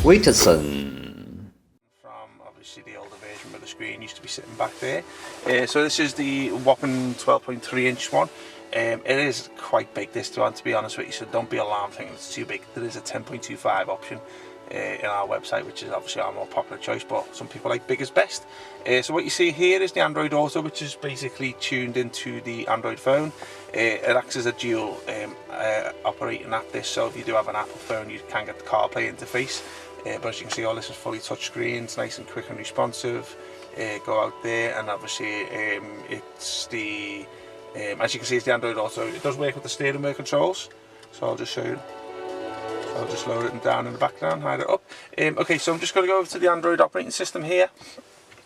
WITSON. From obviously the older version where the screen used to be sitting back there. So this is the whopping 12.3 inch one. It is quite big, this one, to be honest with you, so don't be alarmed thinking it's too big. There is a 10.25 option in our website, which is obviously our more popular choice, but some people like big is best. So what you see here is the Android Auto, which is basically tuned into the Android phone. It acts as a dual operating app, this, so if you do have an Apple phone you can get the CarPlay interface. But as you can see, all this is fully touchscreen, it's nice and quick and responsive. Go out there, and obviously it's the as you can see, it's the Android Auto. It does work with the steering wheel controls, so I'll just show you. So I'll just lower it down in the background, hide it up. Okay, so I'm just going to go over to the Android operating system here,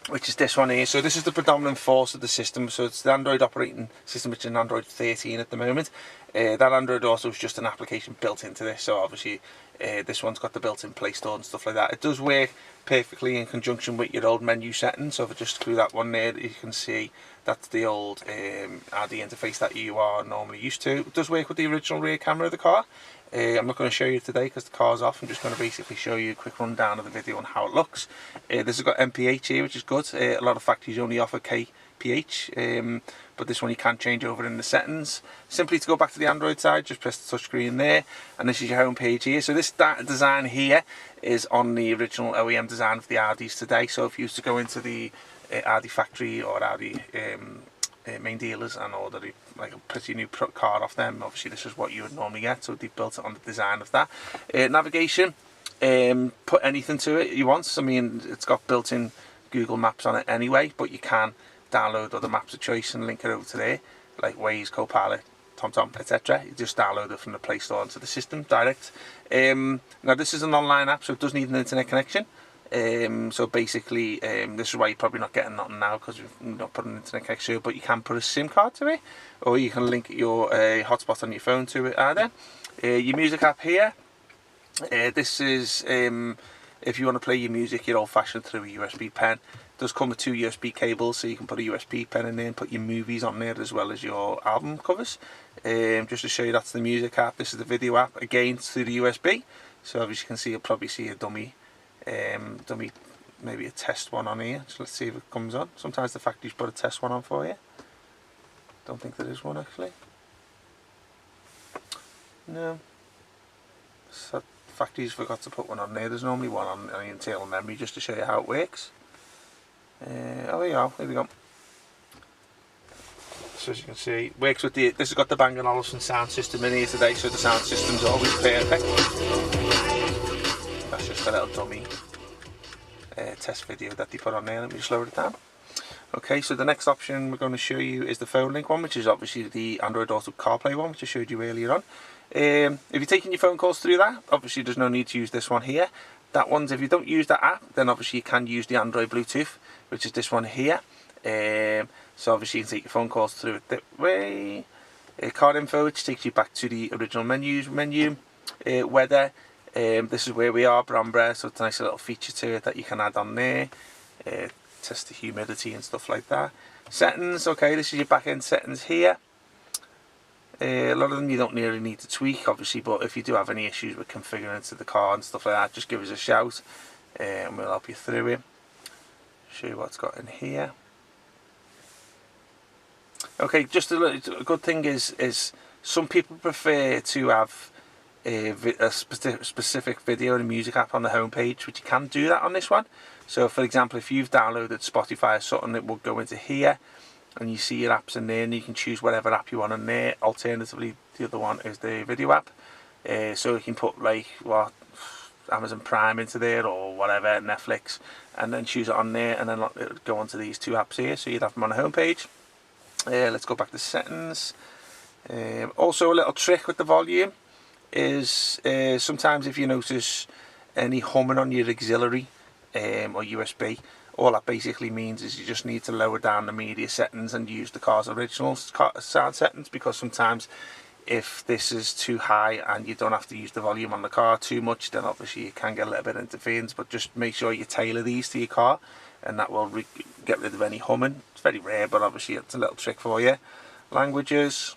which is this one here. So this is the predominant force of the system. So it's the Android operating system, which is an Android 13 at the moment. That Android Auto is just an application built into this. So obviously this one's got the built-in Play Store and stuff like that. It does work perfectly in conjunction with your old menu settings. So if I just screw that one there, you can see that's the old Audi interface that you are normally used to. It does work with the original rear camera of the car. I'm not going to show you today because the car's off. I'm just going to basically show you a quick rundown of the video on how it looks. This has got MPH here, which is good. A lot of factories only offer kph, but this one you can change over in the settings. Simply to go back to the Android side, just press the touchscreen there, and this is your home page here. So this design here is on the original OEM design of the Audis today. So if you used to go into the Audi factory or Audi main dealers and order like a pretty new car off them, obviously this is what you would normally get. So they built it on the design of that. Navigation, put anything to it you want. I mean, it's got built-in Google Maps on it anyway, but you can download other maps of choice and link it over to there, like Waze, Copilot, TomTom, etc. You just download it from the Play Store into the system direct. Now this is an online app, so it does need an internet connection. So basically this is why you're probably not getting nothing now, because we've not put an internet connection, but you can put a SIM card to it, or you can link your hotspot on your phone to it either. Your music app here, this is if you want to play your music your old-fashioned through a USB pen. It does come with 2 USB cables, so you can put a USB pen in there and put your movies on there as well as your album covers. Just to show you, that's the music app. This is the video app, again through the USB. So as you can see, you'll probably see a dummy, maybe a test one on here. So let's see if it comes on. Sometimes the factories put a test one on for you. Don't think there is one actually. No. So factories forgot to put one on there. There's normally one on the internal memory just to show you how it works. Oh, there you are. There we go. So as you can see, it works with the. This has got the Bang & Olufsen sound system in here today, so the sound system's always perfect. That's just a little dummy test video that they put on there. Let me just lower it down. Okay, so the next option we're going to show you is the phone link one, which is obviously the Android Auto CarPlay one, which I showed you earlier on. If you're taking your phone calls through that, obviously there's no need to use this one here. That one's, if you don't use that app, then obviously you can use the Android Bluetooth, which is this one here. So obviously you can take your phone calls through it that way. Card info, which takes you back to the original menu. Weather, this is where we are, Brambra, so it's a nice little feature to it that you can add on there. Test the humidity and stuff like that. Settings, okay, this is your back end settings here. A lot of them you don't really need to tweak, obviously, but if you do have any issues with configuring into the car and stuff like that, just give us a shout and we'll help you through it. Show you what it's got in here. Okay, just a good thing is some people prefer to have a specific video and a music app on the home page, which you can do that on this one. So for example, if you've downloaded Spotify or something, it will go into here and you see your apps in there, and you can choose whatever app you want in there. Alternatively, the other one is the video app, so you can put like what Amazon Prime into there or whatever, Netflix, and then choose it on there, and then it'll go onto these 2 apps here, so you'd have them on the home page. Let's go back to settings. Also a little trick with the volume is sometimes if you notice any humming on your auxiliary or USB, all that basically means is you just need to lower down the media settings and use the car's original sound settings, because sometimes if this is too high and you don't have to use the volume on the car too much, then obviously you can get a little bit of interference. But just make sure you tailor these to your car, and that will get rid of any humming. It's very rare, but obviously it's a little trick for you. Languages,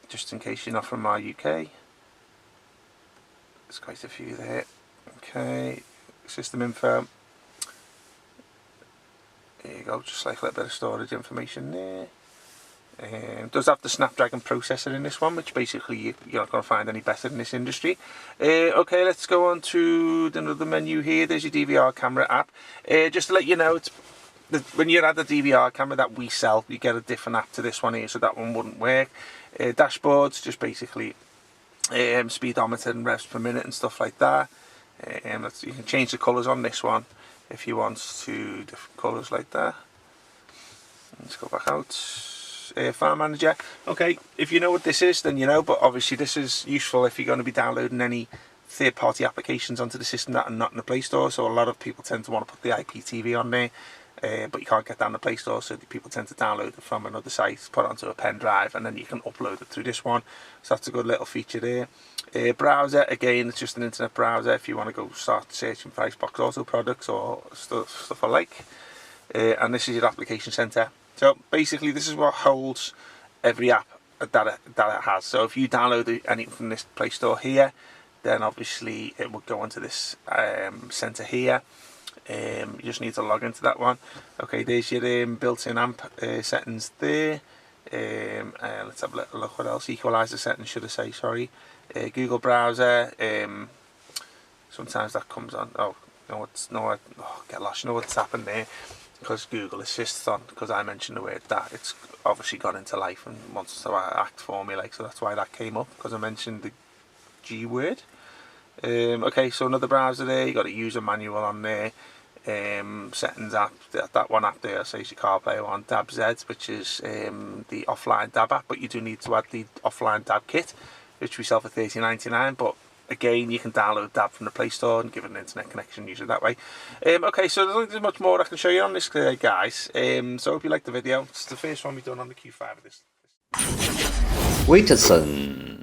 just in case you're not from our UK. there's quite a few there. Okay, system info. There you go, just like a little bit of storage information there. Does have the Snapdragon processor in this one, which basically you're not going to find any better in this industry. Okay, let's go on to the menu here. There's your DVR camera app. Just to let you know, when you add the DVR camera that we sell, you get a different app to this one here, so that one wouldn't work. Dashboards, just basically speedometer and revs per minute and stuff like that. You can change the colours on this one if you want to different colours like that. Let's go back out. File manager. Okay, if you know what this is, then you know, but obviously this is useful if you're going to be downloading any third-party applications onto the system that are not in the Play Store. So a lot of people tend to want to put the IPTV on there, but you can't get that in the Play Store, so people tend to download it from another site, put it onto a pen drive, and then you can upload it through this one. So that's a good little feature there. Browser, again, it's just an internet browser if you want to go start searching for Icebox Auto products or stuff alike. And this is your application center. So basically this is what holds every app that it has. So if you download anything from this Play Store here, then obviously it will go onto this center here. You just need to log into that one. Okay, there's your built-in amp settings there. Let's have a little look what else. Equalizer settings, should I say, sorry. Google browser. Sometimes that comes on. Oh, get lost. You know what's happened there? Because Google insists on, because I mentioned the word that, it's obviously gone into life and wants to act for me, like, so that's why that came up, because I mentioned the G word. Okay, so another browser there, you got a user manual on there. Settings app, that one app there says your CarPlay one. DAB Z, which is the offline DAB app, but you do need to add the offline DAB kit, which we sell for $30.99, but again, you can download DAB from the Play Store and give it an internet connection, use it that way. Okay, so there's much more I can show you on this, guys. So I hope you liked the video. It's the first one we've done on the Q5 of this. WITSON